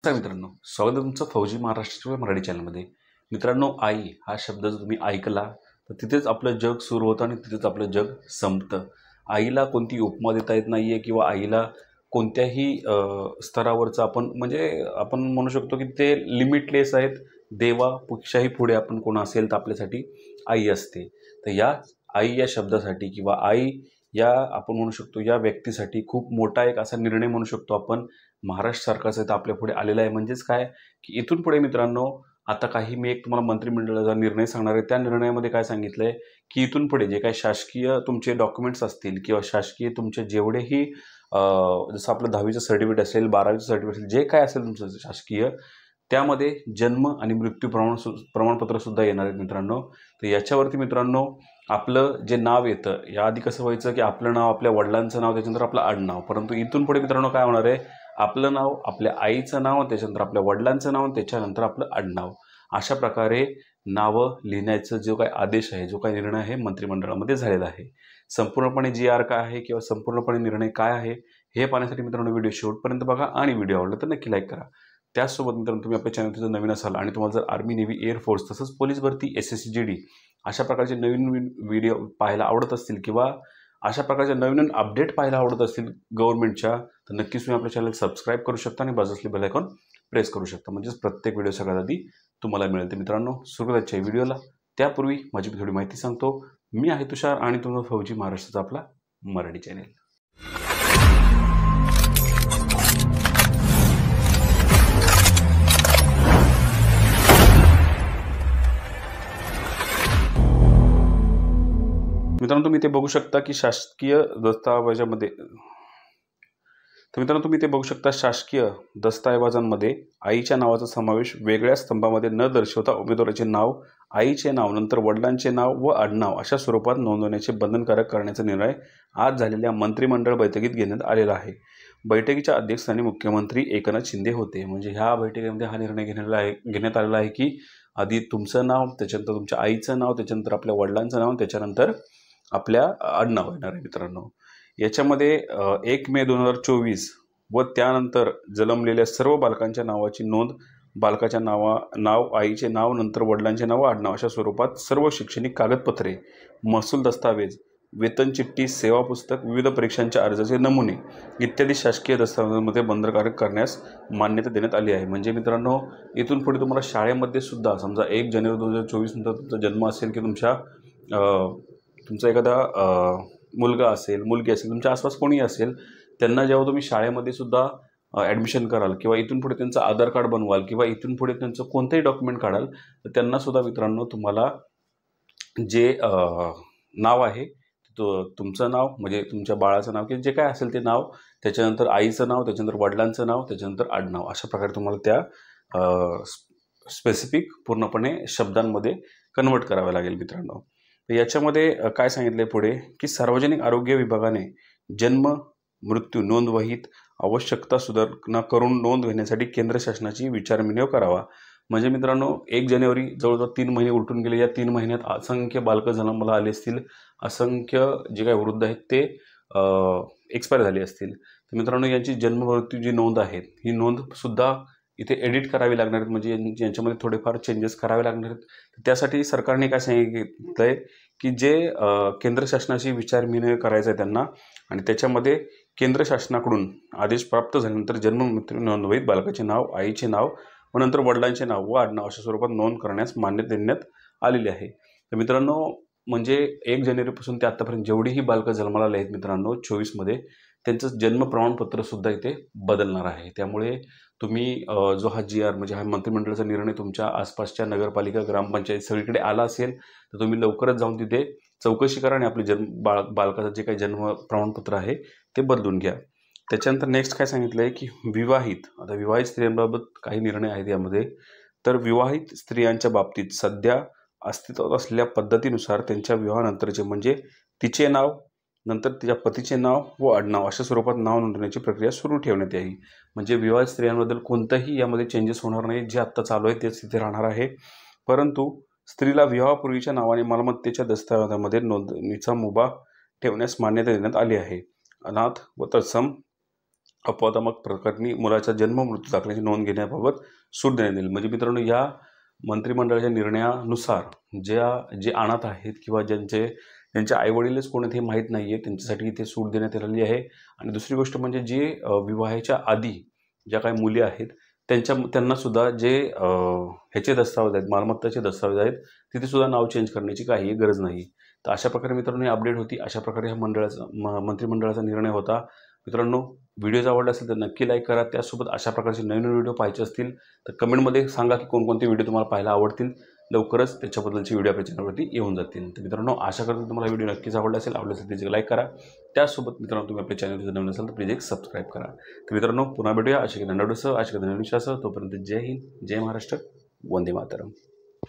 नमस्कार मित्रांनो, स्वागत आहे तुमचं फौजी महाराष्ट्राच्या मराठी चॅनलमध्ये. मित्रांनो, आई हा शब्द जर तुम्ही ऐकला तर तिथेच आपलं जग सुरू होतं आणि तिथेच आपलं जग संपतं. आईला कोणती उपमा देता येत नाही आहे किंवा आईला कोणत्याही स्तरावरचं आपण म्हणू शकतो की ते लिमिटलेस आहेत. देवापेक्षाही पुढे आपण कोण असेल तर आपल्यासाठी आई असते. तर या आई या शब्दासाठी किंवा आई या आपण म्हणू शकतो या व्यक्तीसाठी खूप मोठा एक असा निर्णय म्हणू शकतो आपण महाराष्ट्र सरकारचं इथं आपल्या पुढे आलेलं आहे. म्हणजेच काय की इथून पुढे मित्रांनो, आता काही मी एक तुम्हाला मंत्रिमंडळाचा निर्णय सांगणार आहे. त्या निर्णयामध्ये काय सांगितलं आहे की इथून पुढे जे काही शासकीय तुमचे डॉक्युमेंट्स असतील किंवा शासकीय तुमचे जेवढेही जसं आपलं 10वीचं सर्टिफिकेट असेल, 12वीचं सर्टिफिकेट असेल, जे काय असेल तुमचं शासकीय, त्यामध्ये जन्म आणि मृत्यू प्रमाणपत्रसुद्धा येणार आहेत मित्रांनो. तर याच्यावरती मित्रांनो आपलं जे नाव येतं, याआधी कसं व्हायचं की आपलं नाव, आपल्या वडिलांचं नाव, त्याच्यानंतर आपलं आडनाव. परंतु इथून पुढे मित्रांनो काय होणार आहे, आपलं नाव, आपल्या आईचं नाव, त्याच्यानंतर आपल्या वडिलांचं नाव, त्याच्यानंतर आपलं आडनाव. अशा प्रकारे नावं लिहिण्याचा जो काही आदेश आहे, जो काही निर्णय आहे मंत्रिमंडळामध्ये झालेला आहे. संपूर्णपणे GR काय आहे किंवा संपूर्णपणे निर्णय काय आहे हे पाहण्यासाठी मित्रांनो व्हिडिओ शेवटपर्यंत बघा आणि व्हिडिओ आवडला तर नक्की लाईक करा. त्याचसोबत मित्रांनो तुम्ही आपल्या चॅनलवर जर नवीन असाल आणि तुम्हाला जर आर्मी, नेव्ही, एअरफोर्स तसंच पोलीस भरती, SSC GD अशा प्रकारचे नवीन व्हिडिओ पाहायला आवडत असतील किंवा अशा प्रकारच्या नवीन अपडेट पाहायला आवडत असतील गव्हर्नमेंटच्या, तर नक्कीच तुम्ही आपल्या चॅनल सबस्क्राईब करू शकता आणि बाजूला असलेले बेल आयकॉन प्रेस करू शकता. म्हणजेच प्रत्येक व्हिडिओ सगळ्यात आधी तुम्हाला मिळेल. तर मित्रांनो, सुरुवातीच्या व्हिडिओला त्यापूर्वी माझी थोडी माहिती सांगतो. मी आहे तुषार आणि तुमचा फौजी महाराष्ट्राचा आपला मराठी चॅनेल. मित्रांनो, तुम्ही ते बघू शकता की शासकीय दस्तावेजांमध्ये आईच्या नावाचा समावेश वेगळ्या स्तंभामध्ये न दर्शवता उमेदवाराचे नाव, आईचे नाव, नंतर वडिलांचे नाव व आडनाव अशा स्वरूपात नोंदवण्याचे बंधनकारक करण्याचा निर्णय आज झालेल्या मंत्रिमंडळ बैठकीत घेण्यात आलेला आहे. बैठकीच्या अध्यक्षस्थानी मुख्यमंत्री एकनाथ शिंदे होते. म्हणजे ह्या बैठकीमध्ये हा निर्णय घेण्यात आलेला आहे की आधी तुमचं नाव, त्याच्यानंतर तुमच्या आईचं नाव, त्याच्यानंतर आपल्या वडिलांचं नाव, त्याच्यानंतर आपल्या आडनाव येणार आहे मित्रांनो. याच्यामध्ये 1 मे 2024 व त्यानंतर जन्मलेल्या सर्व बालकांच्या नावाची नोंद, बालकाच्या नाव, आईचे नाव, नंतर वडिलांचे नाव, आडनाव अशा स्वरूपात सर्व शैक्षणिक कागदपत्रे, महसूल दस्तावेज, वेतन चिठ्ठी, सेवा पुस्तक, विविध परीक्षांच्या अर्जाचे नमुने इत्यादी शासकीय दस्तावेजांमध्ये बंधनकारक करण्यास मान्यता देण्यात आली आहे. म्हणजे मित्रांनो, इथून पुढे तुम्हाला शाळेमध्ये सुद्धा समजा 1 जानेवारी 2024 नंतर तुमचा जन्म असेल की तुमचा एखादा मुलगा असेल, मुलगी असेल, तुमच्या आसपास कोणी असेल, त्यांना जेव्हा तुम्ही शाळेमध्ये सुद्धा ॲडमिशन कराल किंवा इथून पुढे त्यांचं आधार कार्ड बनवाल किंवा इथून पुढे त्यांचं कोणतंही डॉक्युमेंट काढाल, तर त्यांना सुद्धा मित्रांनो तुम्हाला जे नाव आहे, तुमचं नाव म्हणजे तुमच्या बाळाचं नाव किंवा जे काय असेल ते नाव, त्याच्यानंतर आईचं नाव, त्याच्यानंतर वडिलांचं नाव, त्याच्यानंतर आडनाव अशा प्रकारे तुम्हाला त्या स्पेसिफिक पूर्णपणे शब्दांमध्ये कन्वर्ट करावं लागेल मित्रांनो. तर याच्यामध्ये काय सांगितलं आहे पुढे की सार्वजनिक आरोग्य विभागाने जन्म मृत्यू नोंदवहीत आवश्यकता सुधारणा करून नोंद घेण्यासाठी केंद्र शासनाची विचारविनिमय करावा. म्हणजे मित्रांनो, 1 जानेवारी जवळजवळ 3 महिने उलटून गेले. या 3 महिन्यात असंख्य बालकं जन्माला आले असतील, असंख्य जे काही वृद्ध आहेत ते एक्सपायर झाले असतील. तर मित्रांनो, यांची जन्म मृत्यू जी नोंद आहे ही नोंदसुद्धा इथे एडिट करावी लागणार आहेत. म्हणजे यांच्यामध्ये थोडेफार चेंजेस करावे लागणार आहेत. त्यासाठी सरकारने काय सांगितलं आहे की जे केंद्र शासनाशी विचारविनिमय करायचं आहे त्यांना, आणि त्याच्यामध्ये केंद्र शासनाकडून आदेश प्राप्त झाल्यानंतर जन्म मृत्यू नोंदवहीत बालकाचे नाव, आईचे नाव व नंतर वडिलांचे नाव व आडनाव अशा स्वरूपात नोंद करण्यास मान्यता देण्यात आलेली आहे. तर मित्रांनो, म्हणजे 1 जानेवारीपासून ते आत्तापर्यंत जेवढीही बालकं जन्माला आले आहेत मित्रांनो 24मध्ये, त्यांचं जन्म प्रमाणपत्रसुद्धा इथे बदलणार आहे. त्यामुळे तुम्ही जो हा GR म्हणजे हा मंत्रिमंडळाचा निर्णय तुमच्या आसपासच्या नगरपालिका, ग्रामपंचायत सगळीकडे आला असेल तर तुम्ही लवकरच जाऊन तिथे चौकशी करा आणि आपले बालकाचं जे काही जन्म प्रमाणपत्र आहे ते बदलून घ्या. त्याच्यानंतर नेक्स्ट काय सांगितलं आहे की आता विवाहित स्त्रियांबाबत काही निर्णय आहेत यामध्ये. तर विवाहित स्त्रियांच्या बाबतीत सध्या अस्तित्वात असलेल्या पद्धतीनुसार त्यांच्या विवाहानंतरचे म्हणजे तिचे नाव, नंतर तिच्या पतीचे नाव व आडनाव अशा स्वरूपात नाव नोंदवण्याची प्रक्रिया सुरू ठेवण्यात यावी. म्हणजे विवाहित स्त्रियांबद्दल कोणतंही यामध्ये चेंजेस होणार नाही. जे आत्ता चालू आहे तेच तिथे राहणार आहे. परंतु स्त्रीला विवाहापूर्वीच्या नावाने मालमत्तेच्या दस्तावेजामध्ये नोंदणीचा मुभा ठेवण्यास मान्यता देण्यात आली आहे. अनाथ व तत्सम अपवादात्मक प्रकरणी मुलाच्या जन्म मृत्यू दाखल्याची नोंद घेण्याबाबत सूट देण्यात येईल. म्हणजे मित्रांनो, या मंत्रिमंडळाच्या निर्णयानुसार जे अनाथ आहेत किंवा ज्यांचे आईवडीलच कोण आहेत हे माहीत नाही आहे, त्यांच्यासाठी इथे सूट देण्यात आलेली आहे. आणि दुसरी गोष्ट म्हणजे जे विवाहाच्या आधी ज्या काही मुली आहेत त्यांनासुद्धा जे ह्याचे दस्तावेज आहेत, मालमत्ताचे दस्तावेज आहेत, तिथे सुद्धा नाव चेंज करण्याची काही गरज नाही. तर अशा प्रकारे मित्रांनो ही अपडेट होती. अशा प्रकारे ह्या मंत्रिमंडळाचा निर्णय होता. मित्रांनो, व्हिडिओ आवडला असेल तर नक्की लाईक करा. त्यासोबत अशा प्रकारचे नवीन व्हिडिओ पाहायचे असतील तर कमेंटमध्ये सांगा की कोणकोणते व्हिडिओ तुम्हाला पाहायला आवडतील. लवकरच त्याच्याबद्दलची व्हिडिओ आपल्या चॅनलवरती येऊन जातील. तर मित्रांनो, आशा करतो तुम्हाला व्हिडिओ नक्कीच आवडला असेल. प्लीज लाईक करा. त्यासोबत मित्रांनो, तुम्ही आपल्या चॅनल जर नवीन असाल तर प्लीज एक सबस्क्राईब करा. तर मित्रांनो, पुन्हा भेटूया अशा नवीन विषयासह. तोपर्यंत जय हिंद, जय महाराष्ट्र, वंदे मातरम.